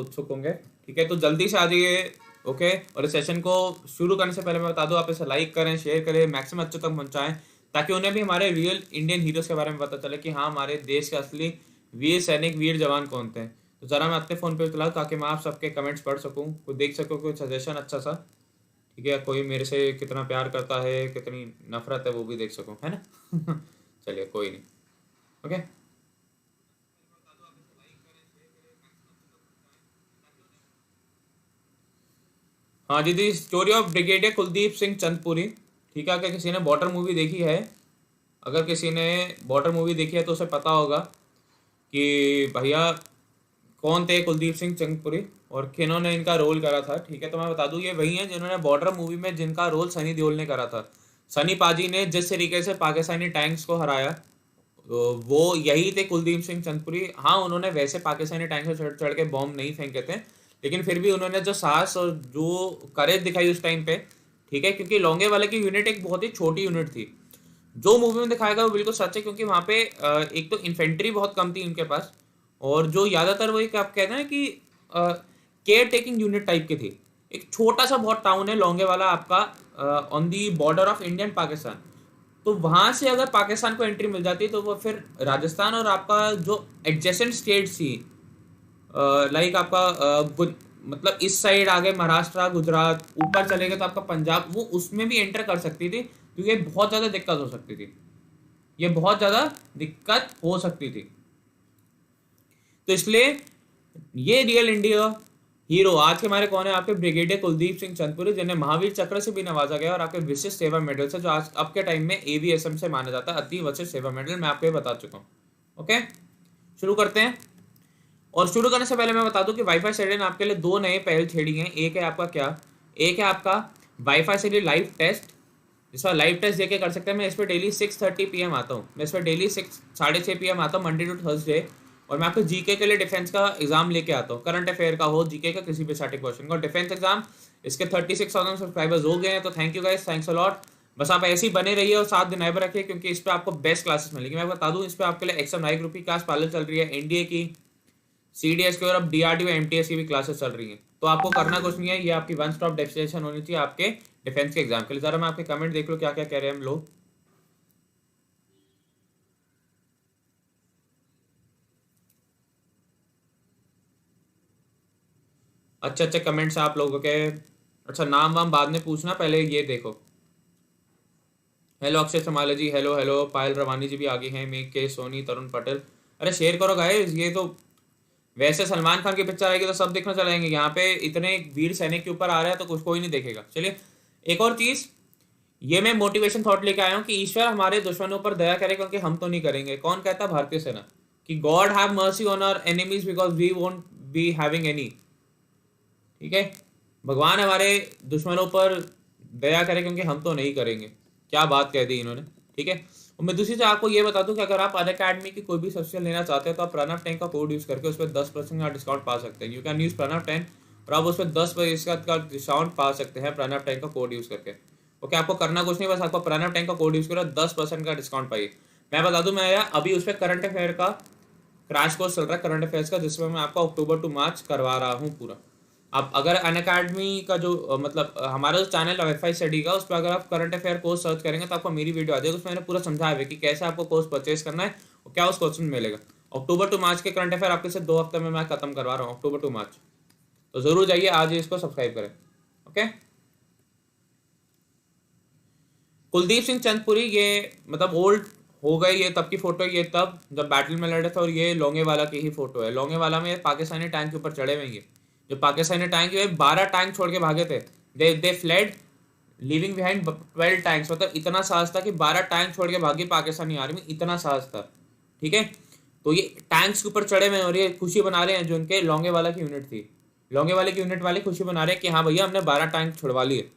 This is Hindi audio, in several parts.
उत्सुक होंगे। ठीक है, तो जल्दी से आ जाइए। ओके, और इस सेशन को शुरू करने से पहले मैं बता दूं, आप इसे लाइक करें, शेयर करें, मैक्सिमम अच्छे तक पहुंचाएं, ताकि उन्हें भी हमारे रियल इंडियन हीरोज के बारे में पता चले कि हाँ, हमारे देश के असली वीर सैनिक, वीर जवान कौन थे। तो ज़रा मैं अपने फ़ोन पे चलाऊँ ताकि मैं आप सबके कमेंट्स पढ़ सकूँ, कोई देख सकूँ, कोई सजेशन अच्छा सा। ठीक है, कोई मेरे से कितना प्यार करता है, कितनी नफरत है, वो भी देख सकूँ, है ना। चलिए, कोई नहीं। ओके, हाँ जी, the story of brigadier Kuldeep Singh Chandpuri. ठीक है, अगर किसी ने बॉर्डर मूवी देखी है, अगर किसी ने बॉर्डर मूवी देखी है तो उसे पता होगा कि भैया कौन थे कुलदीप सिंह चंदपुरी और किन्होंने इनका रोल करा था। ठीक है, तो मैं बता दूं, ये वही हैं जिन्होंने बॉर्डर मूवी में जिनका रोल सनी देओल ने करा था। सनी पाजी ने जिस तरीके से पाकिस्तानी टैंक्स को हराया, तो वो यही थे कुलदीप सिंह चंदपुरी। हाँ, उन्होंने वैसे पाकिस्तानी टैंक से चढ़ चढ़ के बॉम्ब नहीं फेंके थे, लेकिन फिर भी उन्होंने जो साहस और जो करेज दिखाई उस टाइम पे। ठीक है, क्योंकि लोंगे वाले की यूनिट एक बहुत ही छोटी यूनिट थी। जो मूवी में दिखाया गया वो बिल्कुल सच है, क्योंकि वहाँ पे एक तो इन्फेंट्री बहुत कम थी उनके पास, और जो ज़्यादातर वो एक आप कहते हैं कि केयर टेकिंग यूनिट टाइप की थी। एक छोटा सा बहुत टाउन है लोंगे वाला आपका, on the border of Indian Pakistan. तो वहां से अगर पाकिस्तान को एंट्री मिल जाती तो वो फिर राजस्थान और आपका जो एडजेसेंट स्टेट थी, लाइक आपका मतलब इस साइड आगे महाराष्ट्र, गुजरात, ऊपर चले गए तो आपका पंजाब, वो उसमें भी एंटर कर सकती थी, क्योंकि ये बहुत ज़्यादा दिक्कत हो सकती थी। ये बहुत ज़्यादा दिक्कत हो सकती थी। तो इसलिए ये रियल इंडिया हीरो आज के हमारे कौन है, आपके ब्रिगेडियर कुलदीप सिंह चंदपुरी, जिन्हें महावीर चक्र से भी नवाजा गया और आपके विशिष्ट सेवा मेडल से, जो आज अब के टाइम में एवीएसएम से माना जाता है अति विशिष्ट सेवा मेडल। मैं आपको ये बता चुका हूँ। ओके, शुरू करते हैं। और शुरू करने से पहले मैं बता दूं कि वाईफाई शेड्यूल ने आपके लिए दो नए पहल छेड़ी हैं। एक है आपका क्या, एक है आपका वाईफाई शेड्यूल लाइव टेस्ट, जिसका लाइव टेस्ट देके कर सकते हैं। मैं इस पर डेली 6:30 PM आता हूँ। मैं इस पर डेली 6:30 PM आता हूँ, मंडे टू थर्सडे। और मैं आपको जीके के लिए डिफेंस का एग्जाम लेके आता हूँ, करंट अफेयर का हो, जीके का, किसी भी स्टैटिक क्वेश्चन का। डिफेंस एग्जाम, इसके 36,000 सब्सक्राइबर्स हो गए हैं, तो thank you guys, thanks a lot. बस आप ऐसे ही बने रहिए और साथ दिन नए रखिए, क्योंकि इस पर आपको बेस्ट क्लासेस मिलेगी। मैं बता दूं, इस पर आपके लिए एक्सएम नाइक ग्रुप की क्लास पार्लर चल रही है, एनडीए की, सीडीएस की, और अब डीआरडीओ एमटीएस की भी क्लासेस चल रही हैं। तो आपको करना कुछ नहीं है, ये आपकी वन स्टॉप डेस्टिनेशन होनी चाहिए आपके डिफेंस के एग्जाम के लिए। जरा मैं आपके कमेंट देख लो क्या क्या कह रहे हैं हम लोग। अच्छे अच्छे कमेंट्स आप लोगों के। अच्छा, नाम वाम बाद में पूछना, पहले ये देखो। हेलो अक्षय समाला जी, हेलो हेलो, पायल रवानी जी भी आगे हैं, मेघ के सोनी, तरुण पटेल। अरे शेयर करो गाइस, ये तो वैसे सलमान खान की पिक्चर आएगी तो सब देखना चलेंगे। यहाँ पे इतने वीर सैनिक के ऊपर आ रहा है तो कुछ कोई नहीं देखेगा। चलिए, एक और चीज, ये मैं मोटिवेशन थॉट लेके आया हूँ कि ईश्वर हमारे दुश्मनों पर दया करे, क्योंकि हम तो नहीं करेंगे। कौन कहता? भारतीय सेना, कि God have mercy on our enemies because we won't be having any. ठीक है, भगवान हमारे दुश्मनों पर दया करे, क्योंकि हम तो नहीं करेंगे। क्या बात कह दी इन्होंने। ठीक है, और मैं दूसरी से आपको ये बता दूं कि अगर आप अनअकैडमी की कोई भी सब्सक्रिप्शन लेना चाहते हैं तो आप प्रणव 10 का कोड यूज करके उस पर 10% का डिस्काउंट पा सकते हैं। यू कैन यूज प्रणव 10 और आप उस पर 10% का डिस्काउंट पा सकते हैं प्रणव 10 का कोड यूज करके। ओके, आपको करना कुछ नहीं, बस आपको प्रणव 10 का कोड यूज करो, 10% का डिस्काउंट पाइए। मैं बता दूं, मैं अभी उस पर करंट अफेयर का क्रैश कोर्स चल रहा है, करंट अफेयर्स का, जिसमें मैं आपको अक्टूबर टू मार्च करवा रहा हूँ पूरा। आप अगर अनअकैडमी का जो मतलब हमारा जो चैनल है वाईफाई स्टडी का, उस पर अगर आप करंट अफेयर कोर्स सर्च करेंगे तो आपको मेरी वीडियो आ जाएगी, उसमें मैंने पूरा समझाया है कि कैसे आपको कोर्स परचेज करना है और क्या उस कोर्स में मिलेगा। अक्टूबर टू मार्च के करंट अफेयर आपके से 2 हफ्ते में मैं खत्म करवा रहा हूँ, अक्टूबर टू मार्च। तो जरूर जाइए, आज ही इसको सब्सक्राइब करें। ओके, कुलदीप सिंह चंदपुरी, ये मतलब ओल्ड हो गई, ये तब की फोटो, ये तब जब बैटल में लड़े थे, और ये लोंगेवाला की ही फोटो है। लोंगेवाला में पाकिस्तानी टैंक के ऊपर चढ़े हुए हैं। जो पाकिस्तानी टैंक है 12 टैंक छोड़ के भागे थे। They fled leaving behind 12 tanks. मतलब इतना साहस था कि 12 टैंक छोड़ के भागी पाकिस्तानी आर्मी, इतना साहस था। ठीक है, तो ये टैंक्स के ऊपर चढ़े हुए हैं और ये खुशी बना रहे हैं, जो उनके लोंगेवाला की यूनिट थी, लोंगेवाले की यूनिट वाले खुशी बना रहे हैं कि हाँ भैया, हमने 12 टैंक छुड़वा लिए।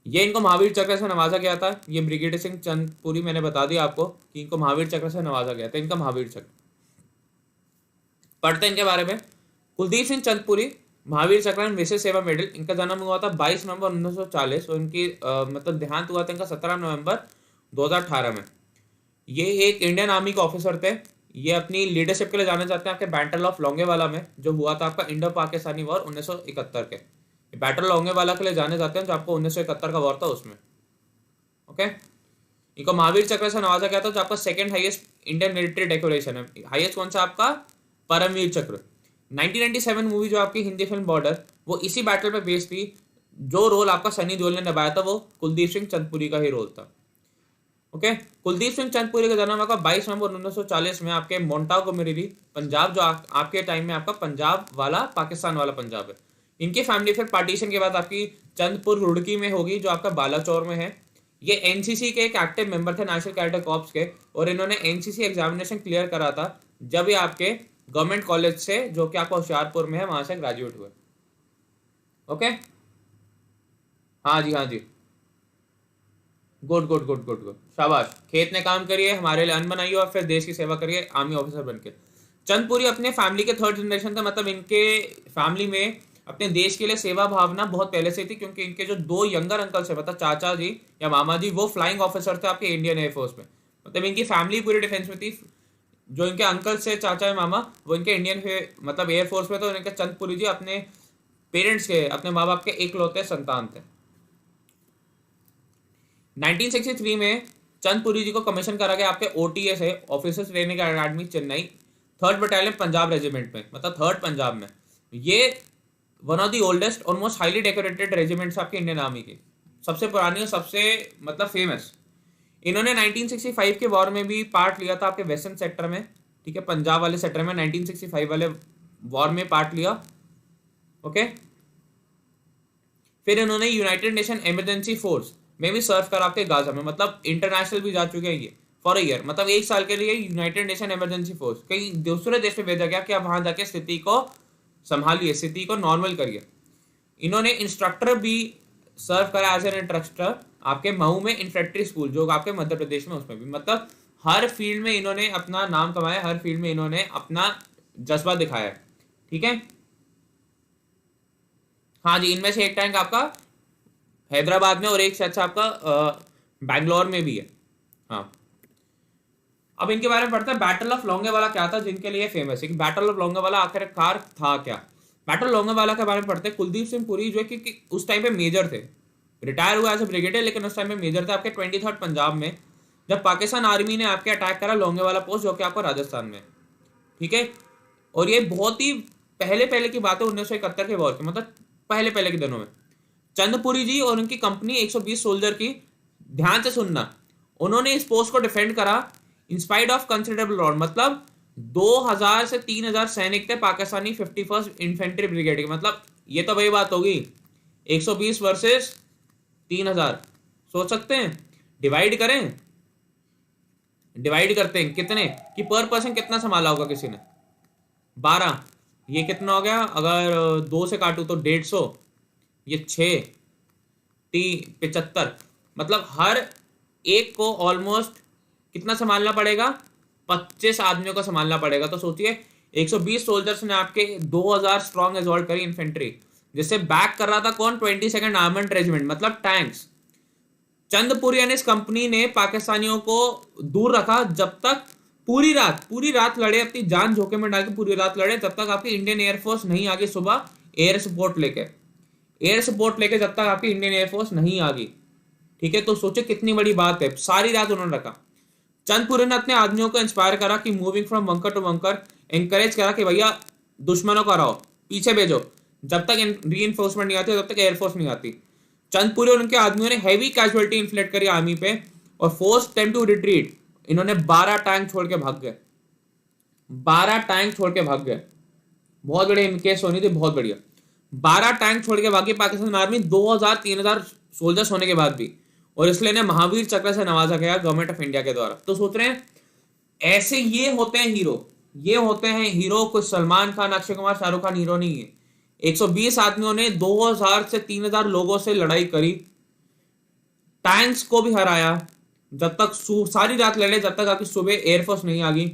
ये इनको महावीर चक्र से नवाजा गया था। ये ब्रिगेडियर सिंह चंदपुरी, मैंने बता दिया आपको कि इनको महावीर चक्र से नवाजा गया था। इनका महावीर चक्र पढ़ते हैं इनके बारे में। कुलदीप सिंह चंदपुरी, महावीर चक्र एंड विशेष सेवा मेडल। इनका जन्म हुआ था 22 नवंबर 1940 और इनकी मतलब देहांत हुआ था इनका 17 नवंबर 2018 में। ये एक इंडियन आर्मी के ऑफिसर थे। ये अपनी लीडरशिप के लिए जाने जाते हैं आपके बैटल ऑफ लोंगेवाला में, जो हुआ था आपका इंडो पाकिस्तानी वॉर 1971 के। बैटल लोंगेवाला के लिए जाने जाते हैं जो आपको 1971 का वॉर था उसमें। ओके, इनको महावीर चक्र से नवाजा गया था, जो आपका second highest Indian military decoration है। हाईएस्ट कौन सा आपका? परमवीर चक्र। 1997 मूवी जो आपकी हिंदी फिल्म बॉर्डर, वो इसी बैटल पे बेस्ड थी। जो रोल आपका सनी देओल ने निभाया था वो कुलदीप सिंह चंदपुरी का ही रोल था। ओके, कुलदीप सिंह चंदपुरी का जन्म आपका 22 नवंबर 1940 में आपके मोन्टागो मेरी पंजाब, जो आपके टाइम में आपका पंजाब वाला पाकिस्तान वाला पंजाब है। इनकी फैमिली फिर पार्टीशन के बाद आपकी चंदपुर रुड़की में होगी, जो आपका बालाचौर में है। ये एनसीसी के एक एक्टिव मेंबर थे, नेशनल कैडेट कॉर्प्स के, और इन्होंने एनसीसी एग्जामिनेशन क्लियर करा था जब ये आपके गवर्नमेंट कॉलेज से, जो कि आपका होशियारपुर में है, वहां से ग्रेजुएट हुए। ओके, हाँ जी, हाँ जी, good good good good good, शाबाश। खेत में काम करिए, हमारे लिए अन्न बनाइए और फिर देश की सेवा करिए आर्मी ऑफिसर बनके। चंदपुरी अपने फैमिली के थर्ड जनरेशन थे, मतलब इनके फैमिली में अपने देश के लिए सेवा भावना बहुत पहले से थी, क्योंकि इनके जो दो यंगर अंकल्स है, मतलब चाचा जी या मामा जी, वो फ्लाइंग ऑफिसर थे आपके इंडियन एयरफोर्स में। मतलब इनकी फैमिली पूरी डिफेंस में थी। जो इनके अंकल से चाचा या मामा, वो इनके इंडियन मतलब एयरफोर्स में थे। और इनके चंदपुरी जी अपने पेरेंट्स के, अपने माँ बाप के इकलौते संतान थे। 1963 में चंदपुरी जी को कमीशन करा गया आपके ओटीएस है, officers training academy Chennai, 3rd battalion Punjab regiment में, मतलब 3rd पंजाब में। ये वन ऑफ द ओल्डेस्ट और मोस्ट हाईली डेकोरेटेड रेजिमेंट्स आपके इंडियन आर्मी की, सबसे पुरानी और सबसे मतलब फेमस। इन्होंने 1965 के वॉर में भी पार्ट लिया था आपके वेस्टर्न सेक्टर में, ठीक है, पंजाब वाले सेक्टर में 1965 वाले वॉर में पार्ट लिया। ओके, फिर इन्होंने यूनाइटेड नेशन इमरजेंसी फोर्स में भी सर्व करा आपके गाजा में, मतलब इंटरनेशनल भी जा चुके हैं ये फॉर अ ईयर, मतलब 1 साल के लिए यूनाइटेड नेशन इमरजेंसी फोर्स कई दूसरे देश में भेजा गया कि आप वहां जाके स्थिति को संभालिए, स्थिति को नॉर्मल करिए। इन्होंने इंस्ट्रक्टर भी सर्व करा एज एन इंस्ट्रक्टर आपके मऊ में इन्फेंट्री स्कूल, जो आपके मध्य प्रदेश में, उसमें भी। मतलब हर फील्ड में इन्होंने अपना नाम कमाया, हर फील्ड में इन्होंने अपना जज्बा दिखाया, ठीक है। हाँ जी, इनमें से एक टैंक आपका हैदराबाद में और एक से अच्छा आपका बैंगलोर में भी है। हाँ, अब इनके बारे में पढ़ते हैं। बैटल ऑफ लोंगेवाला क्या था, जिनके लिए फेमस है कि बैटल ऑफ लोंगेवाला आखिरकार था क्या। बैटल लोंगेवाला के बारे में पढ़ते हैं। कुलदीप सिंह पुरी जो है कि उस टाइम पे मेजर थे, रिटायर हुआ एज ए ब्रिगेडियर, लेकिन उस टाइम पे मेजर थे आपके 23rd पंजाब में, जब पाकिस्तान आर्मी ने आपके अटैक करा लोंगेवाला पोस्ट, जो कि आपको राजस्थान में, ठीक है। और ये बहुत ही पहले की बात है, 1971 के वॉर की, मतलब पहले के दिनों में। चंदपुरी जी और उनकी कंपनी 120 सोल्जर की, ध्यान से सुनना, उन्होंने इस पोस्ट को डिफेंड करा इंस्पाइट ऑफ कंसिडरेबल लॉस, मतलब 2000 से 3000 सैनिक थे पाकिस्तानी 51st इन्फेंट्री ब्रिगेड के। मतलब ये तो वही बात होगी, 120 वर्सेस 3000, सोच सकते हैं। डिवाइड करते हैं कितने कि पर पर्सन कितना संभाला होगा किसी ने, 12, ये कितना हो गया, अगर 2 से काटू तो 150, ये 6, 75, मतलब हर एक को ऑलमोस्ट कितना संभालना पड़ेगा, 25 आदमियों को संभालना पड़ेगा। तो सोचिए 120 सोल्जर्स ने आपके 2000 स्ट्रॉन्ग एसॉल्ट करी इन्फेंट्री, जिससे बैक कर रहा था कौन, 22nd आर्मर्ड रेजिमेंट, मतलब टैंक्स। चंदपुरी यानी इस कंपनी ने पाकिस्तानियों को दूर रखा जब तक पूरी रात लड़े, अपनी जान जोखिम में डाल के पूरी रात लड़े, जब तक आपकी इंडियन एयरफोर्स नहीं आ गई सुबह एयर सपोर्ट लेके जब तक आपकी इंडियन एयरफोर्स नहीं आ गई, ठीक है। तो सोचे कितनी बड़ी बात है, सारी रात उन्होंने रखा। चंदपुरी ने अपने आदमियों को इंस्पायर करा कि moving from bunker to bunker, encourage करा कि भैया दुश्मनों को हराओ, पीछे भेजो, जब तक रीइंफोर्समेंट नहीं आती तब तक एयरफोर्स नहीं आती। चंदपुरी और उनके आदमियों ने हैवी कैजुअलिटी इन्फ्लिक्ट करी आर्मी पे और फोर्स देम टू रिट्रीट। इन्होंने 12 टैंक छोड़ के भाग गए, 12 टैंक छोड़ के भाग गए। बहुत बड़ी केस होनी थी, बहुत बढ़िया। 12 टैंक छोड़ के भागी पाकिस्तान आर्मी, 2000-3000 सोल्जर्स होने के बाद भी, और इसलिए इन्हें महावीर चक्र से नवाजा गया गवर्नमेंट ऑफ इंडिया के द्वारा। तो सोच रहे हैं ऐसे ये होते हैं हीरो, कुछ सलमान खान, अक्षय कुमार, शाहरुख खान हीरो नहीं है। 120 आदमियों ने 2000 से 3000 लोगों से लड़ाई करी, टैंक्स को भी हराया, जब तक सारी रात लड़े, जब तक आपकी सुबह एयरफोर्स नहीं आ गई,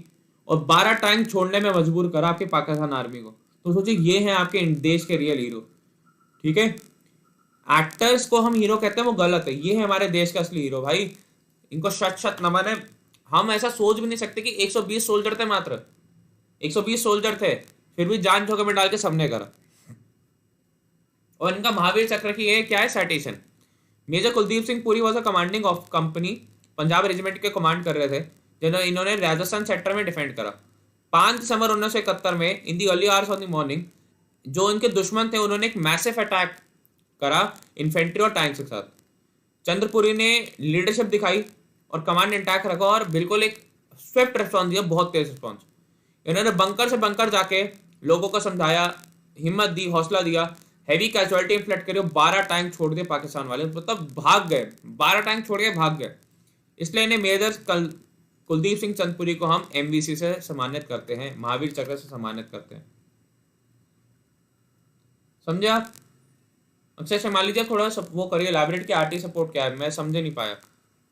और 12 टैंक छोड़ने में मजबूर करा आपकी पाकिस्तान आर्मी को। तो सोचिए ये हैं आपके देश के रियल हीरो, ठीक है। एक्टर्स को हम हीरो कहते हैं वो गलत है, ये है हमारे देश का असली हीरो भाई। इनको शत नमन है, हम ऐसा सोच भी नहीं सकते कि 120 सोल्जर थे, मात्र 120 सोल्जर थे, फिर भी जान जोखिम में डाल के सबने करा। और इनका महावीर चक्र की ये क्या है citation. Major Kuldeep Singh Puri was a commanding of company, Punjab regiment के कमांड कर रहे थे, जिन्होंने इन्होंने राजस्थान सेक्टर में डिफेंड करा। 5 दिसंबर 1971 में in the early hours of the morning जो इनके दुश्मन थे उन्होंने एक मैसिव अटैक करा इन्फेंट्री और टैंक्स के साथ। चंद्रपुरी ने लीडरशिप दिखाई और कमांड इंटैक्ट रखा और बिल्कुल एक स्विफ्ट रिस्पॉन्स दिया, बहुत तेज रिस्पॉन्स। इन्होंने बंकर से बंकर जाके लोगों को समझाया, हिम्मत दी, हौसला दिया, हैवी कैजुअलिटी इन्फ्लिक्ट करी, 12 टैंक छोड़ दिए पाकिस्तान वाले, मतलब भाग गए, 12 टैंक छोड़ के भाग गए। इसलिए इन्हें मेजर कुलदीप सिंह चंदपुरी को हम MVC से सम्मानित करते हैं, महावीर चक्र से सम्मानित करते हैं। समझे आप? अक्षय से मान लीजिए थोड़ा वो करिए, इलैबोरेट की RT सपोर्ट क्या है, मैं समझे नहीं पाया।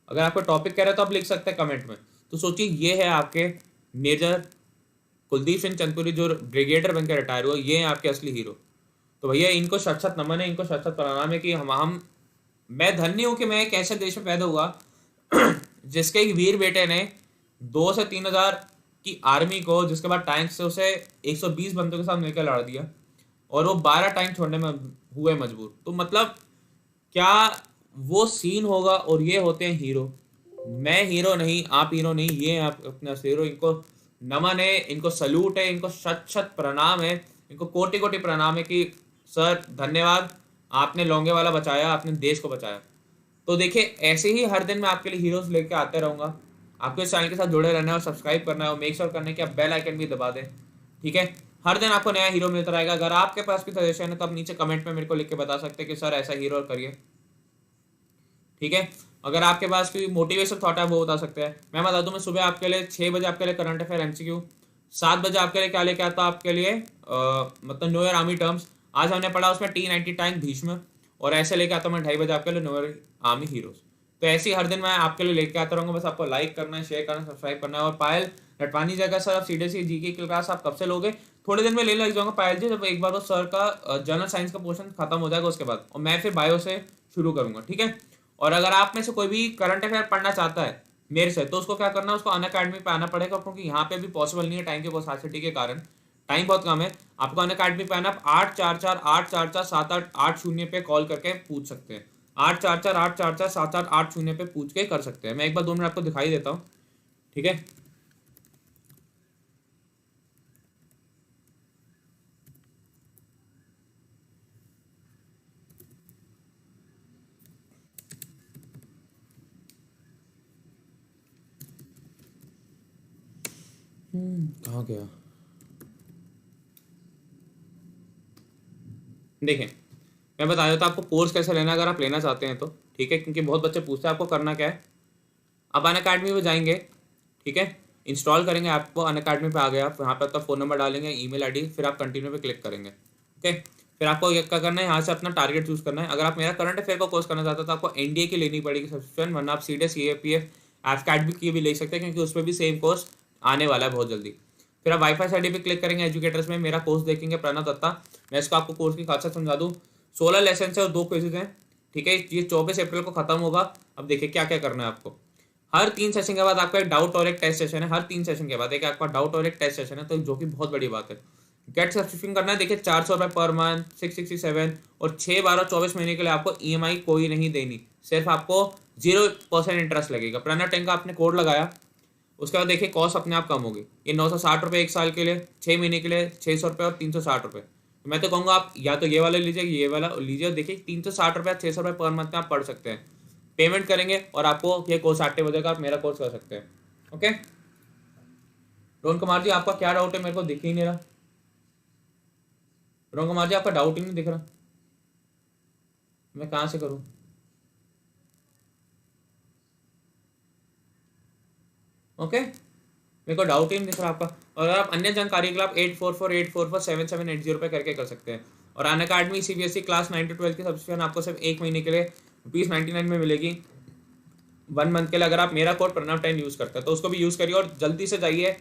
अगर आपको टॉपिक कह रहे तो आप लिख सकते हैं कमेंट में। तो सोचिए ये है आपके मेजर कुलदीप सिंह चंदपुरी जो ब्रिगेडियर बनकर रिटायर हुआ, ये है आपके असली हीरो। तो भैया इनको शत नमन है, इनको शत प्रणाम है कि हम मैं धन्य हूँ कि मैं एक ऐसे देश में पैदा हुआ जिसके एक वीर बेटे ने 2 से 3 हजार की आर्मी को, जिसके बाद टैंक से उसे 120 बंदों के साथ मिलकर लड़ा दिया और वो 12 टैंक छोड़ने में हुए मजबूर। तो मतलब क्या वो सीन होगा। और ये होते हैं हीरो। मैं हीरो नहीं, आप हीरो नहीं, ये आप अपना हीरो। इनको नमन है, इनको सल्यूट है, इनको शत शत प्रणाम है, इनको कोटि कोटि प्रणाम है कि सर धन्यवाद, आपने लौंगे वाला बचाया, आपने देश को बचाया। तो देखिए ऐसे ही हर दिन मैं आपके लिए हीरोज लेके आते रहूंगा। आपको इस चैनल के साथ जुड़े रहना है और सब्सक्राइब करना है और मेक श्योर करना है कि आप बेल आइकन भी दबा दें, ठीक है। हर दिन आपको नया हीरो मिलता रहेगा। अगर आपके पास भी सजेशन है तो आप नीचे कमेंट में मेरे को लिख के बता सकते हैं कि सर ऐसा हीरो करिए, ठीक है। अगर आपके पास कोई मोटिवेशन थॉट है वो बता सकते हैं। मैं बता दूं, मैं सुबह आपके लिए 6 बजे आपके लिए करंट अफेयर MCQ, 7 बजे आपके लिए क्या लेके आता आपके लिए मतलब न्यू ईयर आर्मी टर्म्स। आज हमने पढ़ा उसमें T90 टैंक भीष्म, और ऐसे लेके आता हूँ मैं 2:30 बजे आपके लिए न्यू ईयर आर्मी हीरोज। तो ऐसे ही हर दिन मैं आपके लिए लेके आता रहूँगा। बस आपको लाइक करना है, शेयर करना है, सब्सक्राइब करना है। और पायल नटवानी जगह सर आप सीडीएसई जीके की क्लास आप कब से लोगे? थोड़े दिन में लेने लग जाऊंगा पायल जी, जब एक बार वो सर का जनरल साइंस का पोर्शन खत्म हो जाएगा उसके बाद, और मैं फिर बायो से शुरू करूंगा, ठीक है। और अगर आप में से कोई भी करंट अफेयर पढ़ना चाहता है मेरे से, तो उसको क्या करना है, उसको अनअकैडमी पे आना पड़ेगा, क्योंकि यहाँ पे भी पॉसिबल नहीं है टाइम की कैपेसिटी के कारण। टाइम बहुत कम है। आपको अनअकैडमी पे आना, 844-844-78880 पे कॉल करके पूछ सकते हैं। 844-844-78880 पे पूछ के कर सकते हैं। मैं एक बार 2 मिनट आपको दिखाई देता हूँ, ठीक है। कहाँ गया? देखें मैं बता देता आपको कोर्स कैसे लेना अगर आप लेना चाहते हैं तो, ठीक है, क्योंकि बहुत बच्चे पूछते हैं। आपको करना क्या है, आप अनअकैडमी पे जाएंगे, ठीक है, इंस्टॉल करेंगे ऐप को। अनअकैडमी पे आ गए आप, यहाँ पे अपना फ़ोन नंबर डालेंगे, ईमेल आईडी, फिर आप कंटिन्यू पे क्लिक करेंगे, ओके। फिर आपको क्या करना है, यहाँ से अपना टारगेट चूज करना है। अगर आप मेरा करंट अफेयर का कोर्स करना चाहते हो तो आपको NDA की लेनी पड़ेगी सब्सक्रिप्शन, वरना आप CDS CAPF अकेडमी की भी ले सकते हैं, क्योंकि उसमें भी सेम कोर्स आने वाला है बहुत जल्दी। फिर आप वाईफाई साइड पे क्लिक करेंगे, एजुकेटर्स में मेरा कोर्स देखेंगे, प्रणव दत्ता। मैं इसको आपको कोर्स की खासियत समझा दूँ। 16 लेसन है और 2 क्विजेज हैं, ठीक है। ये 24 अप्रैल को खत्म होगा। अब देखिए क्या क्या करना है आपको। हर 3 सेशन के बाद आपका एक डाउट और एक टेस्ट सेशन है। हर 3 सेशन के बाद एक आपका डाउट और एक टेस्ट सेशन है, तो जो कि बहुत बड़ी बात है। गेट सब्सक्रिप्शन करना है, देखिए 400 रुपये पर मंथ, 667, और 6, 12, 24 महीने के लिए आपको EMI कोई नहीं देनी, सिर्फ आपको 0% इंटरेस्ट लगेगा। प्रणव टेंग का आपने कोड लगाया, उसके बाद देखिए कॉस्ट अपने आप कम होगी। ये 960 रुपये 1 साल के लिए, 6 महीने के लिए 600 रुपये और 360 रुपये। तो मैं तो कहूँगा आप या तो ये वाला लीजिए, ये वाला लीजिए। देखिए 360 रुपये 600 रुपये पर मंथ में आप पढ़ सकते हैं। पेमेंट करेंगे और आपको ये कोर्स एक्टिव हो जाएगा, आप मेरा कोर्स कर सकते हैं, ओके। रोहन कुमार जी आपका क्या डाउट है, मेरे को दिख ही नहीं रहा। रोहन कुमार जी आपका डाउट ही नहीं दिख रहा, मैं कहाँ से करूँ? ओके, मेरे को डाउट ही नहीं दिख रहा आपका। और आप अन्य जानकारी के लिए आप 8448447780 पे करके कर सकते हैं। और अनअकैडमी CBSE क्लास 9 to 12 की सब्सक्रिप्शन आपको सिर्फ 1 महीने के लिए ₹99 में मिलेगी, 1 मंथ के लिए। अगर आप मेरा कोड प्रणव 10 यूज़ करते हैं तो उसको भी यूज़ करिए, और जल्दी से जाइए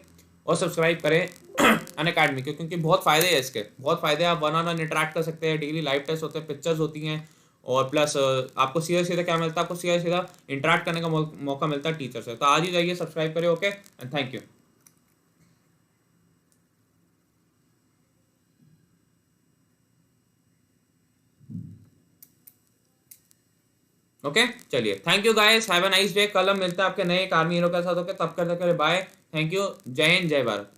और सब्सक्राइब करें अनअकैडमी के, क्योंकि बहुत फ़ायदे हैं इसके, बहुत फ़ायदे। आप 1-on-1 इंटरेक्ट कर सकते हैं, डेली लाइव टेस्ट होते हैं, पिक्चर्स होती हैं, और प्लस आपको सीधा सीधा क्या मिलता है, आपको सीधा सीधा इंटरेक्ट करने का मौका मिलता है टीचर से। तो आज ही जाइए सब्सक्राइब करिए। Okay and thank you. Okay चलिए, thank you guys, have a nice day. कल हम मिलते हैं आपके नए एक आर्मी हीरो के साथ। ओके तब तक के लिए बाय, थैंक यू, जय हिंद जय भारत।